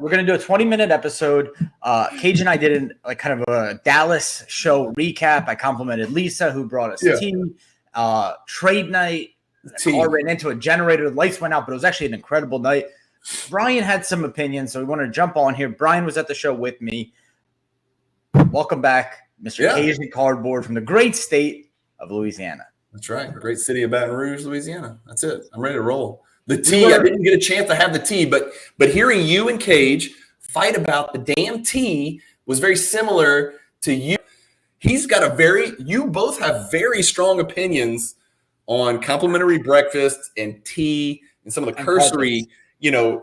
we're gonna do a 20-minute episode. Cage and I did kind of a Dallas show recap. I complimented Lisa, who brought us tea. Trade night. Car ran into a generator. The lights went out, but it was actually an incredible night. Brian had some opinions, so we want to jump on here. Brian was at the show with me. Welcome back, Mr. Cajun Cardboard from the great state of Louisiana. That's right. The great city of Baton Rouge, Louisiana. That's it. I'm ready to roll. The tea, I didn't get a chance to have the tea, but hearing you and Cage fight about the damn tea was very similar to you. You both have very strong opinions on complimentary breakfast and tea and some of the cursory,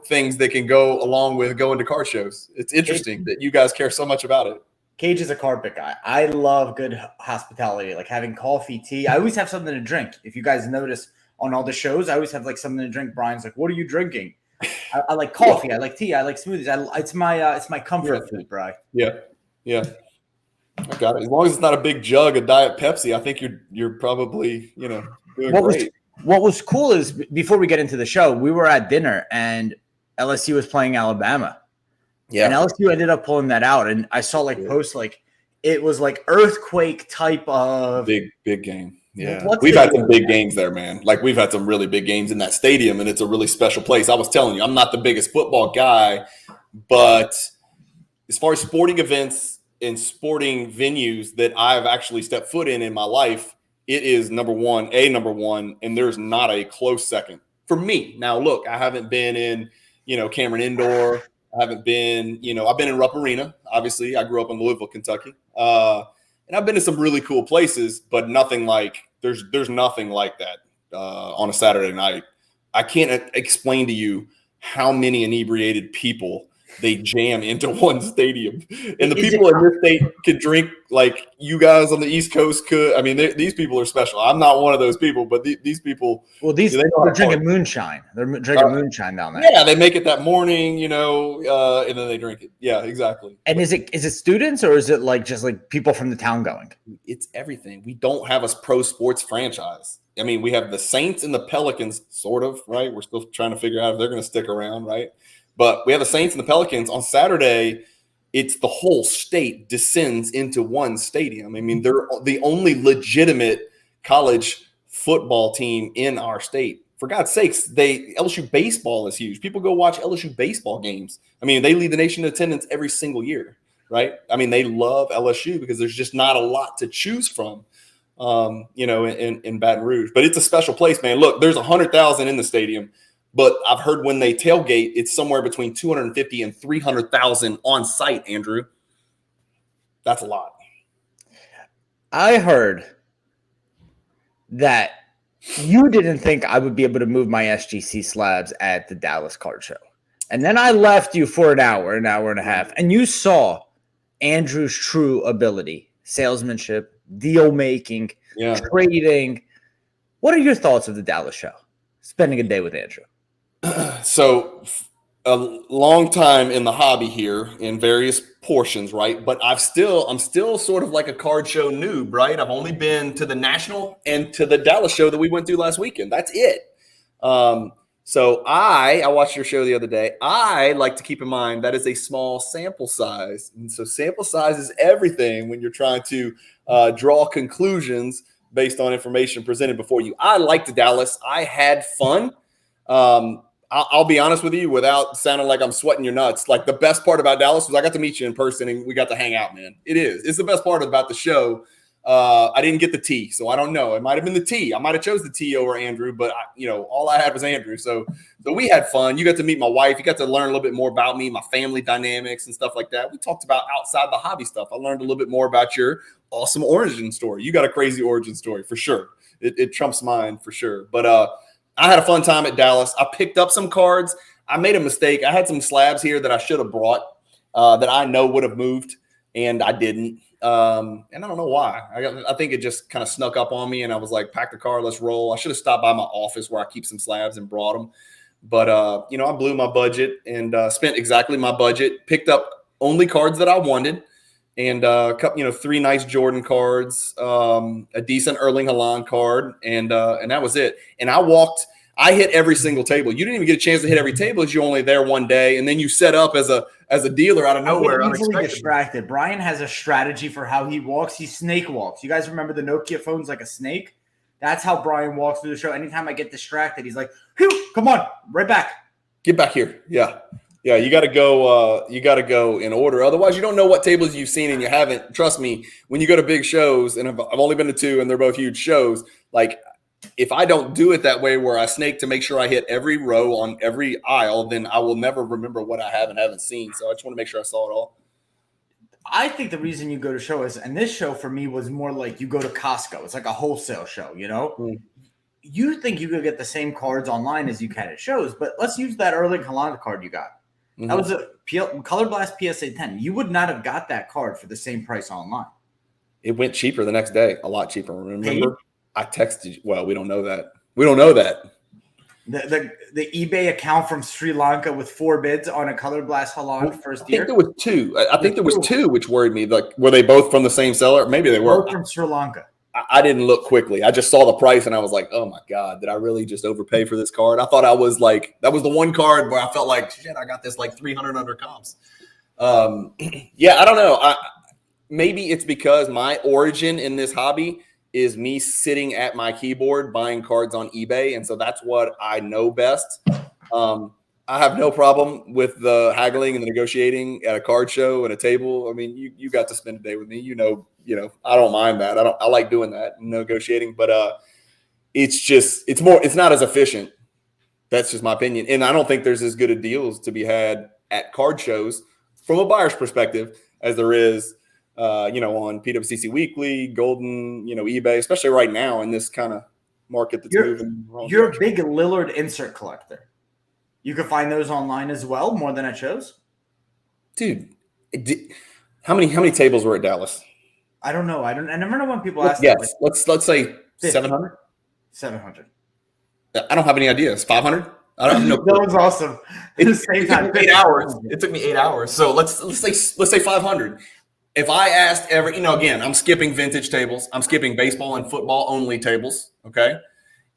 things that can go along with going to car shows. It's interesting that you guys care so much about it. Cage is a carpet guy. I love good hospitality, like having coffee, tea. I always have something to drink. If you guys notice on all the shows, I always have like something to drink. Brian's like, "What are you drinking?" I like coffee. I like tea. I like smoothies. It's my comfort food, Brian. Yeah. I got it. As long as it's not a big jug of Diet Pepsi, I think you're probably doing great. What was cool is before we get into the show, we were at dinner and LSU was playing Alabama. Yeah. And LSU ended up pulling that out. And I saw posts it was like earthquake type of big game. Yeah. We've had some big games there, man. Like we've had some really big games in that stadium, and it's a really special place. I was telling you, I'm not the biggest football guy, but as far as sporting events and sporting venues that I've actually stepped foot in my life, it is number one, and there's not a close second for me. Now, look, I haven't been in, Cameron Indoor. I haven't been, I've been in Rupp Arena. Obviously, I grew up in Louisville, Kentucky. And I've been to some really cool places, but nothing like there's nothing like that on a Saturday night. I can't explain to you how many inebriated people they jam into one stadium, and the people in this state could drink like you guys on the East Coast could. I mean, these people are special. I'm not one of those people, but these people. Well, they're drinking moonshine. They're drinking moonshine down there. Yeah, they make it that morning, and then they drink it. Yeah, exactly. And is it students or is it just people from the town going? It's everything. We don't have a pro sports franchise. I mean, we have the Saints and the Pelicans, sort of, right? We're still trying to figure out if they're going to stick around, right? But we have the Saints and the Pelicans. On Saturday, it's the whole state descends into one stadium. I mean, they're the only legitimate college football team in our state. For God's sakes, LSU baseball is huge. People go watch LSU baseball games. I mean, they lead the nation in attendance every single year, right? I mean, they love LSU because there's just not a lot to choose from, in Baton Rouge. But it's a special place, man. Look, there's 100,000 in the stadium. But I've heard when they tailgate, it's somewhere between 250 and 300,000 on site, Andrew. That's a lot. I heard that you didn't think I would be able to move my SGC slabs at the Dallas Card Show. And then I left you for an hour and a half, and you saw Andrew's true ability, salesmanship, deal making, trading. What are your thoughts of the Dallas show? Spending a day with Andrew. So a long time in the hobby here in various portions, right? But I'm still sort of like a card show noob, right? I've only been to the national and to the Dallas show that we went to last weekend. That's it. So I watched your show the other day. I like to keep in mind that is a small sample size. And so sample size is everything when you're trying to draw conclusions based on information presented before you. I liked Dallas. I had fun. I'll be honest with you without sounding like I'm sweating your nuts. Like the best part about Dallas was I got to meet you in person and we got to hang out, man. It's the best part about the show. I didn't get the tea, so I don't know. It might've been the tea. I might've chose the tea over Andrew, but all I had was Andrew. So we had fun. You got to meet my wife. You got to learn a little bit more about me, my family dynamics and stuff like that. We talked about outside the hobby stuff. I learned a little bit more about your awesome origin story. You got a crazy origin story for sure. It trumps mine for sure. But, I had a fun time at Dallas. I picked up some cards. I made a mistake. I had some slabs here that I should have brought that I know would have moved, and I didn't. And I don't know why. I think it just kind of snuck up on me, and I was like, pack the car, let's roll. I should have stopped by my office where I keep some slabs and brought them. But, I blew my budget and spent exactly my budget, picked up only cards that I wanted, and three nice Jordan cards, a decent Erling Haaland card, and that was it. And I I hit every single table. You didn't even get a chance to hit every table as you're only there one day, and then you set up as a dealer out of nowhere. I get easily distracted. Brian has a strategy for how he walks. He snake walks. You guys remember the Nokia phones like a snake? That's how Brian walks through the show. Anytime I get distracted, he's like, "Phew, come on, right back. Get back here." Yeah. Yeah, you got to go. You got to go in order. Otherwise, you don't know what tables you've seen, and you haven't. Trust me, when you go to big shows, and I've only been to 2, and they're both huge shows. Like, if I don't do it that way, where I snake to make sure I hit every row on every aisle, then I will never remember what I have and haven't seen. So I just want to make sure I saw it all. I think the reason you go to shows, and this show for me was more like you go to Costco. It's like a wholesale show, you know. You think you could get the same cards online as you can at shows, but let's use that Erling Haaland card you got. Mm-hmm. That was a Color Blast PSA 10. You would not have got that card for the same price online. It went cheaper the next day, a lot cheaper. Remember, I texted you. Well, we don't know that. We don't know that. The eBay account from Sri Lanka with 4 bids on a Color Blast Haaland first year. I think there was 2. I think there was 2, which worried me. Like, were they both from the same seller? Maybe they were. Both from Sri Lanka. I didn't look quickly. I just saw the price and I was like, oh my God, did I really just overpay for this card? I thought I was like, that was the one card where I felt like, shit, I got this like 300 under comps. Yeah, I don't know. Maybe it's because my origin in this hobby is me sitting at my keyboard buying cards on eBay. And so that's what I know best. I have no problem with the haggling and the negotiating at a card show and a table. I mean, you got to spend a day with me, you know, I don't mind that. I like doing that, negotiating, but it's not as efficient. That's just my opinion. And I don't think there's as good of deals to be had at card shows from a buyer's perspective as there is, on PWCC Weekly, Golden, eBay, especially right now in this kind of market that's moving. You're a big Lillard insert collector. You can find those online as well, more than at shows. Dude, how many tables were at Dallas? I don't know. I never know when people ask. Yes, let's say 700. 700. I don't have any ideas. 500. I don't know. That was awesome. At the same time, 8 hours. It took me 8 hours. So let's say 500. If I asked again, I'm skipping vintage tables. I'm skipping baseball and football only tables. Okay.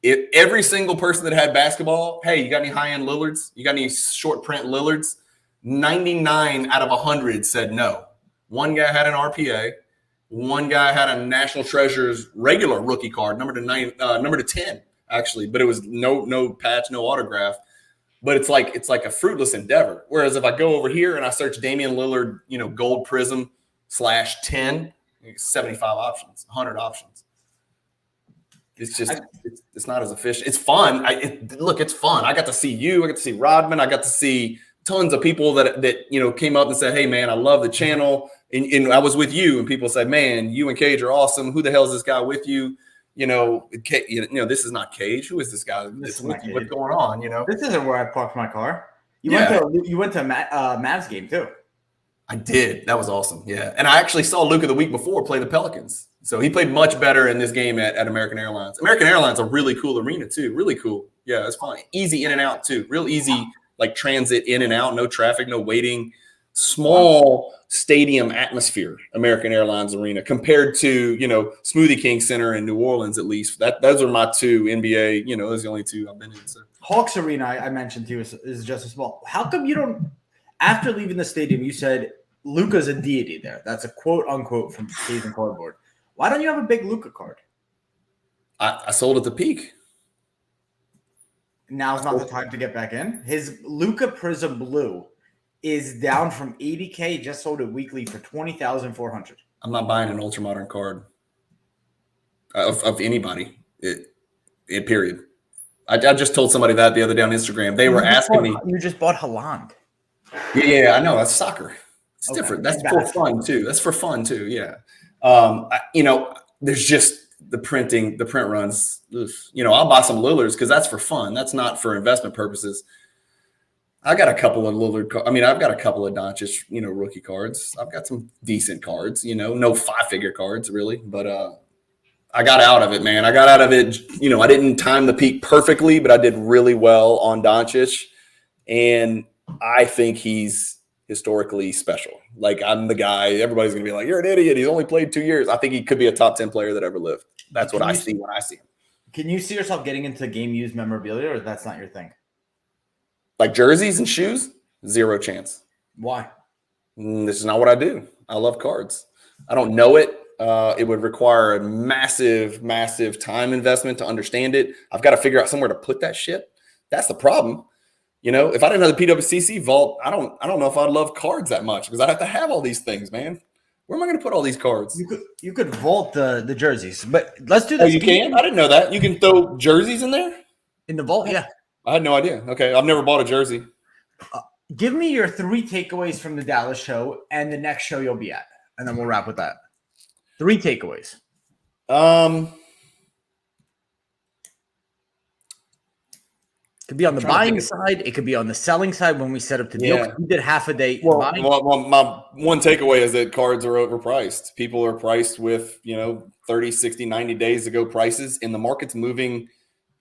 If every single person that had basketball, hey, you got any high-end Lillards? You got any short print Lillards? 99 out of 100 said no. One guy had an RPA. One guy had a National Treasures regular rookie card, number to 10, actually, but it was no patch, no autograph. But it's like a fruitless endeavor. Whereas if I go over here and I search Damian Lillard, gold prism /10, 75 options, 100 options. It's just it's not as efficient. It's fun. It's fun. I got to see you. I got to see Rodman. I got to see tons of people that came up and said, "Hey man, I love the channel." And I was with you, and people said, "Man, you and Cage are awesome. Who the hell is this guy with you?" This is not Cage. Who is this guy? What's going on? This isn't where I parked my car. You went to a Mavs game too. I did. That was awesome. Yeah, and I actually saw Luka the week before play the Pelicans. So he played much better in this game at American Airlines. American Airlines, a really cool arena too. Really cool. Yeah, it's fun. Easy in and out too. Real easy, like transit in and out. No traffic, no waiting. Small stadium atmosphere, American Airlines Arena, compared to, Smoothie King Center in New Orleans, at least. Those are my 2 NBA, those are the only 2 I've been in. So. Hawks Arena, I mentioned to you, is just as small. How come you don't, after leaving the stadium, you said Luka's a deity there? That's a quote unquote from Stephen Cardboard. Why don't you have a big Luka card? I sold at the peak. Now's not the time to get back in. His Luka Prism Blue is down from $80K, just sold it weekly for $20,400. I'm not buying an ultra modern card of anybody. Period. I just told somebody that the other day on Instagram. They were asking me. You just bought Haaland. Yeah, I know. That's soccer. It's different. That's for fun too. Yeah. There's just the print runs. I'll buy some Lillards because that's for fun. That's not for investment purposes. I got a couple of Lillard. I've got a couple of Doncic, rookie cards. I've got some decent cards, no 5-figure cards really, but I got out of it, man. I got out of it. I didn't time the peak perfectly, but I did really well on Doncic, and I think he's historically special. Like, I'm the guy. Everybody's gonna be like, "You're an idiot. He's only played 2 years." I think he could be a top 10 player that ever lived. That's what I see when I see him. Can you see yourself getting into game used memorabilia, or that's not your thing? Like jerseys and shoes, 0 chance. Why? This is not what I do. I love cards. I don't know it. It would require a massive, massive time investment to understand it. I've got to figure out somewhere to put that shit. That's the problem. You know, if I didn't have the PWCC vault, I don't know if I'd love cards that much because I'd have to have all these things, man. Where am I going to put all these cards? You could vault the jerseys, but let's do this. Oh, you can? I didn't know that. You can throw jerseys in there? In the vault, yeah. I had no idea. Okay, I've never bought a jersey. Give me your 3 takeaways from the Dallas show and the next show you'll be at, and then we'll wrap with that. 3 takeaways. Could be on the buying side. It could be on the selling side when we set up the deal. Yeah. We did half a day. Well, my one takeaway is that cards are overpriced. People are priced with, 30, 60, 90 days ago prices, and the market's moving,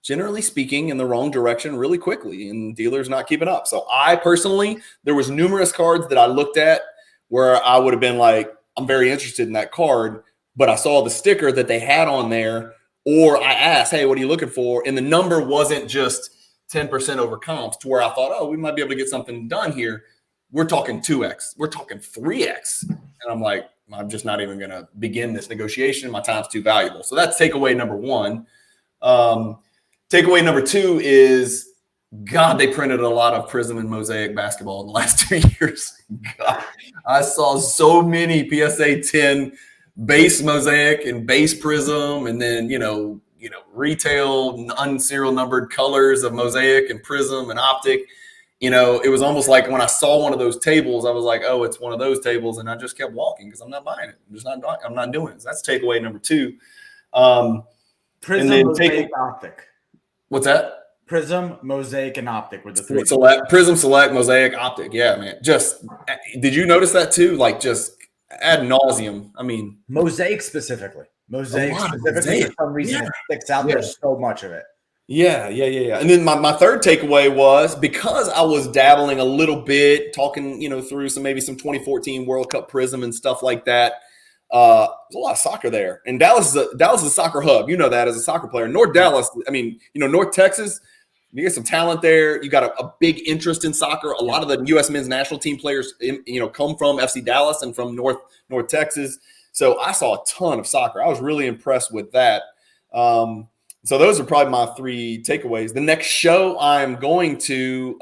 generally speaking, in the wrong direction really quickly, and dealers not keeping up. So I personally, there was numerous cards that I looked at where I would have been like, I'm very interested in that card, but I saw the sticker that they had on there, or I asked, hey, what are you looking for? And the number wasn't just 10% over comps to where I thought, oh, we might be able to get something done here. We're talking 2x. We're talking 3x. And I'm like, I'm just not even going to begin this negotiation. My time's too valuable. So that's takeaway number 1. Takeaway number 2 is, God, they printed a lot of Prism and Mosaic basketball in the last 2 years. God, I saw so many PSA 10 base Mosaic and base Prism, and then, retail unserial numbered colors of Mosaic and Prism and Optic. It was almost like when I saw one of those tables, I was like, oh, it's one of those tables. And I just kept walking because I'm not buying it. I'm not doing it. So that's takeaway number 2. Prism, Mosaic, Optic. What's that? Prism, Mosaic, and Optic were the 3. Prism, Select, Mosaic, Optic. Yeah, man. Did you notice that too? Like just ad nauseum. I mean, Mosaic specifically. Mosaic specifically, for some reason, it sticks out. There's so much of it. Yeah. And then my third takeaway was, because I was dabbling a little bit, talking, through maybe some 2014 World Cup Prism and stuff like that. There's a lot of soccer there, and Dallas is a soccer hub. You know that as a soccer player. North Dallas, North Texas, you get some talent there. You got a big interest in soccer. A lot of the U.S. men's national team players, come from FC Dallas and from North Texas. So I saw a ton of soccer. I was really impressed with that. So those are probably my 3 takeaways. The next show I am going to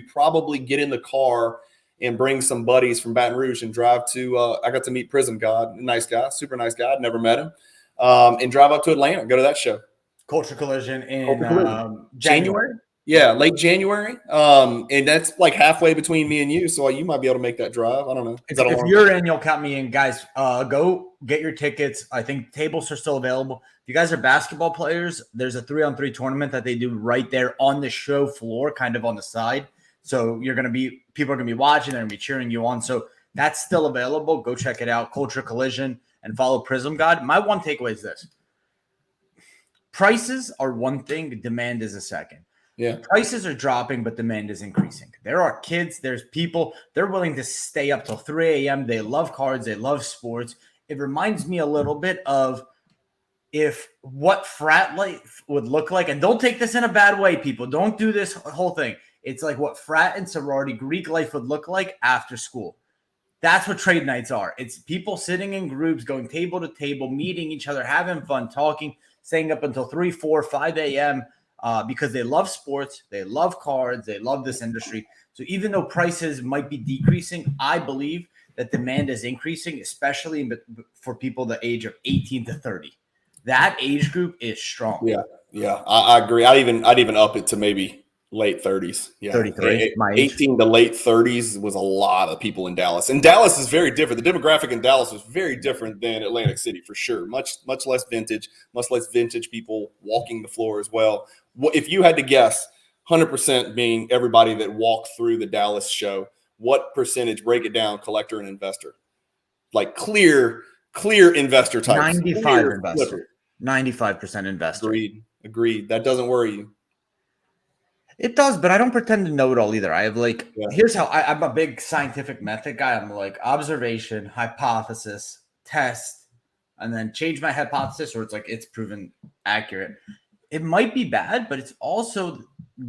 probably get in the car and bring some buddies from Baton Rouge and drive to, I got to meet Prism God, nice guy, super nice guy. I'd never met him. And drive up to Atlanta, go to that show. Culture Collision in January. Yeah, late January. And that's like halfway between me and you. So you might be able to make that drive. I don't know. If you're in, you'll count me in. Guys, go get your tickets. I think tables are still available. If you guys are basketball players, there's a 3-on-3 tournament that they do right there on the show floor, kind of on the side. So people are going to be watching, they're going to be cheering you on. So that's still available. Go check it out. Culture Collision, and follow Prism God. My one takeaway is this. Prices are one thing. Demand is a second. Yeah. Prices are dropping, but demand is increasing. There are kids, there's people, they're willing to stay up till 3 a.m. They love cards. They love sports. It reminds me a little bit of what frat life would look like. And don't take this in a bad way, people. Don't do this whole thing. It's like what frat and sorority Greek life would look like after school. That's what trade nights are. It's people sitting in groups, going table to table, meeting each other, having fun, talking, staying up until 3, 4, 5 a.m. Because they love sports, they love cards, they love this industry. So even though prices might be decreasing, I believe that demand is increasing, especially for people the age of 18 to 30. That age group is strong. Yeah, I agree. I'd even up it to maybe late 30s. Yeah, 33. 18 to late 30s was a lot of people in Dallas. And Dallas is very different. The demographic in Dallas is very different than Atlantic City for sure. Much less vintage people walking the floor as well. If you had to guess, 100% being everybody that walked through the Dallas show, what percentage, break it down, collector and investor? Like clear investor types. 95 investor. 95% investor. Agreed. That doesn't worry you. It does, but I don't pretend to know it all either. I have here's how I'm a big scientific method guy. I'm like observation, hypothesis, test, and then change my hypothesis, or it's like it's proven accurate. It might be bad, but it's also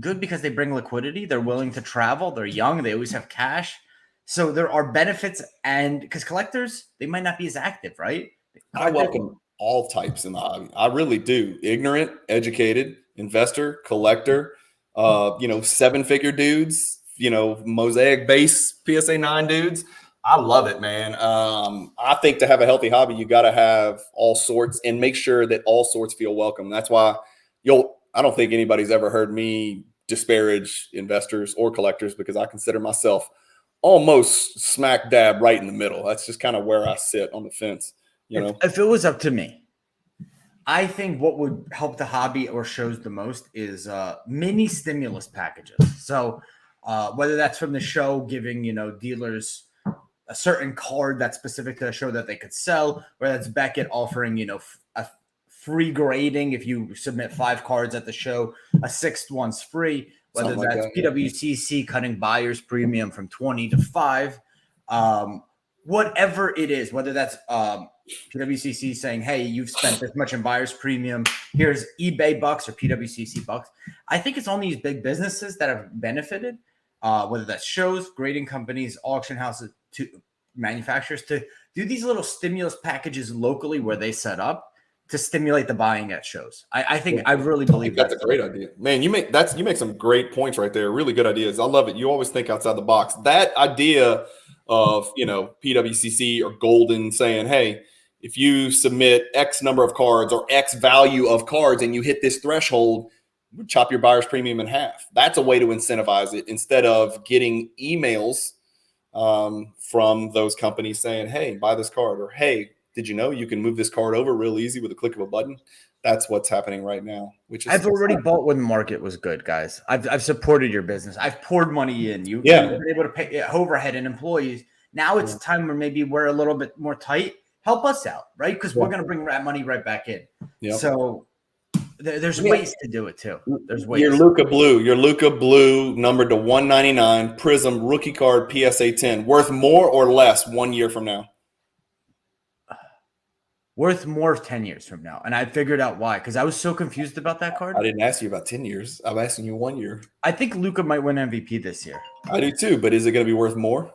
good because they bring liquidity. They're willing to travel. They're young. They always have cash. So there are benefits, and because collectors, they might not be as active, right? I welcome all types in the hobby. I really do. Ignorant, educated, investor, collector, 7-figure dudes, mosaic base PSA 9 dudes. I love it, man. I think to have a healthy hobby, you got to have all sorts and make sure that all sorts feel welcome. That's why I don't think anybody's ever heard me disparage investors or collectors, because I consider myself almost smack dab right in the middle. That's just kind of where I sit on the fence. If it was up to me, I think what would help the hobby or shows the most is mini stimulus packages. So whether that's from the show giving, dealers a certain card that's specific to the show that they could sell, whether that's Beckett offering, a free grading. If you submit 5 cards at the show, a 6th one's free, whether Something that's like that, PWCC cutting buyer's premium from 20 to 5, whatever it is, whether that's PWCC saying, hey, you've spent this much in buyer's premium, here's eBay bucks or PWCC bucks. I think it's only these big businesses that have benefited, whether that's shows, grading companies, auction houses, to manufacturers, to do these little stimulus packages locally where they set up to stimulate the buying at shows. I think I really believe that's a great idea, man. You make some great points right there. Really good ideas. I love it. You always think outside the box. That idea of PWCC or Golden saying, hey, if you submit X number of cards or X value of cards and you hit this threshold, chop your buyer's premium in half. That's a way to incentivize it, instead of getting emails from those companies saying, hey, buy this card, or hey, did you know you can move this card over real easy with a click of a button? That's what's happening right now. Which is, I've already bought when the market was good, guys. I've supported your business. I've poured money in. You've been able to pay overhead and employees. Now it's a time where maybe we're a little bit more tight. Help us out, right? Because we're going to bring that money right back in. So there's ways to do it too. There's ways. Your Luca Blue numbered to 199 Prism rookie card PSA 10, worth more or less 1 year from now? Worth more 10 years from now. And I figured out why, because I was so confused about that card. I didn't ask you about 10 years. I'm asking you 1 year. I think Luca might win MVP this year. I do too, but is it going to be worth more?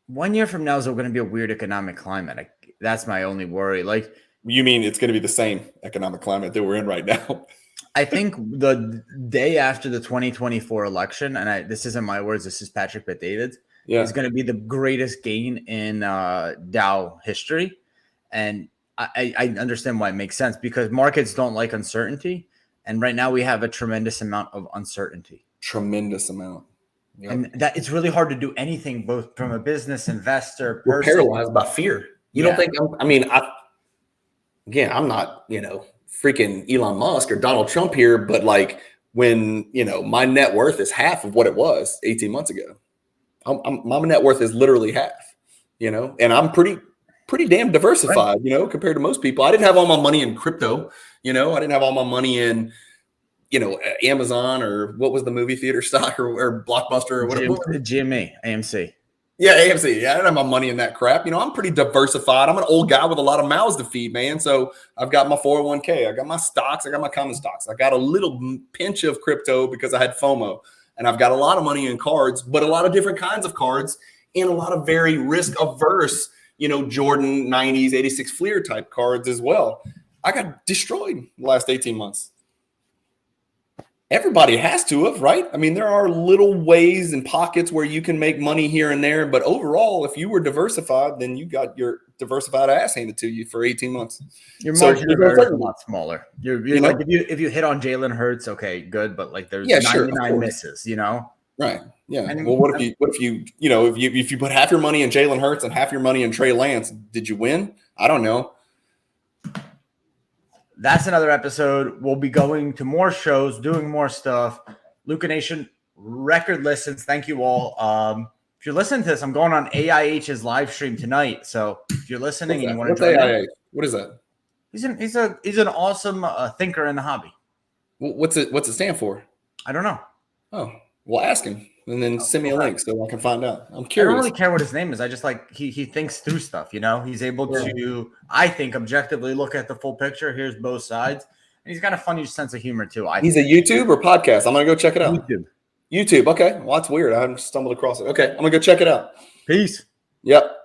1 year from now is going to be a weird economic climate. That's my only worry. Like, you mean it's going to be the same economic climate that we're in right now? I think the day after the 2024 election, and this isn't my words, this is Patrick Bet-David's, is going to be the greatest gain in Dow history. And I understand why it makes sense, because markets don't like uncertainty. And right now we have a tremendous amount of uncertainty. Tremendous amount. Yep. And that it's really hard to do anything, both from a business, investor, person. We're paralyzed by fear. You don't think, I'm not, freaking Elon Musk or Donald Trump here, but like when, my net worth is half of what it was 18 months ago. My net worth is literally half, and I'm pretty damn diversified, right, compared to most people. I didn't have all my money in crypto, I didn't have all my money in, Amazon, or what was the movie theater stock, or Blockbuster, or whatever. GME, AMC. Yeah, AMC. Yeah, I don't have my money in that crap. I'm pretty diversified. I'm an old guy with a lot of mouths to feed, man. So I've got my 401k. I got my stocks. I got my common stocks. I got a little pinch of crypto because I had FOMO. And I've got a lot of money in cards, but a lot of different kinds of cards, and a lot of very risk averse, Jordan 90s, 86 Fleer type cards as well. I got destroyed the last 18 months. Everybody has to have, right? I mean, there are little ways and pockets where you can make money here and there, but overall, if you were diversified, then you got your diversified ass handed to you for 18 months. Your margin of error is a lot smaller. You're like, if you hit on Jalen Hurts, okay, good, but like there's 99 misses, Right. Yeah. And well, what if you put half your money in Jalen Hurts and half your money in Trey Lance, did you win? I don't know. That's another episode. We'll be going to more shows, doing more stuff. Luca Nation, record listens. Thank you all. If you're listening to this, I'm going on AIH's live stream tonight. So if you're listening and you want to join AIH? What is that? He's an awesome thinker in the hobby. What's it stand for? I don't know. Oh, well, ask him. and then send me a link so I can find out. I'm I don't curious. really care what his name is. I just like he thinks through stuff. He's able to, I think, objectively look at the full picture. Here's both sides, and he's got a funny sense of humor too. He's a YouTube or podcast. I'm gonna go check it out. YouTube. Okay. Well, that's weird. I haven't stumbled across it. Okay, I'm gonna go check it out. Peace. Yep.